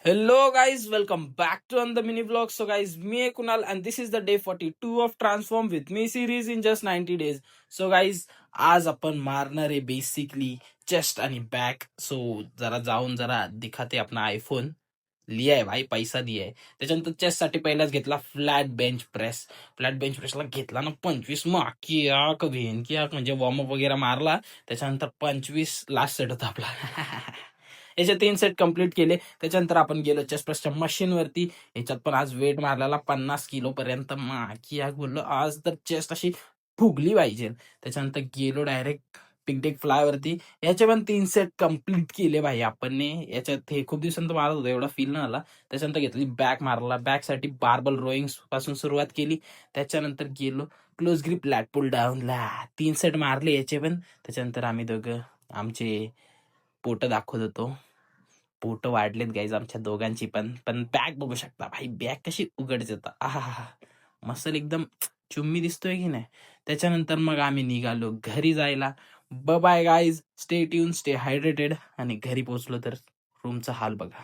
Hello guys, welcome back to another mini vlog. So guys, me है Kunal and this is the day 42 of Transform with Me series in just 90 days. So guys, आज आपण मारणार आहे basically chest आणि back. So जरा जाऊन जरा दिखाते अपना आयफोन लिया आहे भाई, पैसा दिया आहे. त्याच्यानंतर चेस्ट साठी पहिलाच घेतला flat bench press. Flat bench प्रेसला घेतला ना 25 माकी आक भेन की आक, म्हणजे वॉर्मअप वगैरे मारला. त्याच्यानंतर 25 लास्ट सेट होता आपला. याचे 3 सेट कंप्लीट केले. त्याच्यानंतर आपण गेलो चेस्ट प्रेसच्या मशीनवरती. याच्यात पण आज वेट मारलेला 50 किलो पर्यंत. माकी आक बोललो आज तर चेस्ट अशी फुगली पाहिजे. त्याच्यानंतर गेलो डायरेक्ट पिकडेक फ्लायवरती. याचे पण 3 सेट कंप्लीट केले भाई आपण. याच्यात हे खूप दिवसांत मारत होतो, एवढा फील नाही आला. त्याच्यानंतर घेतली बॅक मारला. बॅकसाठी बार्बल रोईंग पासून सुरुवात केली. त्याच्यानंतर गेलो क्लोज ग्रिप लॅट पुल डाऊनला. 3 सेट मारले याचे पण. त्याच्यानंतर आम्ही दोघं आमचे पोट दाखवत होतो. पोट वाढलेत गाईज आमच्या दोघांची पण. बॅग बघू शकता भाई, बॅग कशी उघडते आता. आहा, मसल एकदम चुम्मी दिसतोय की नाही. त्याच्यानंतर मग आम्ही निघालो घरी जायला. Bye guys, stay tune, stay hydrated. आणि घरी पोहोचलो तर रूमचा हाल बघा.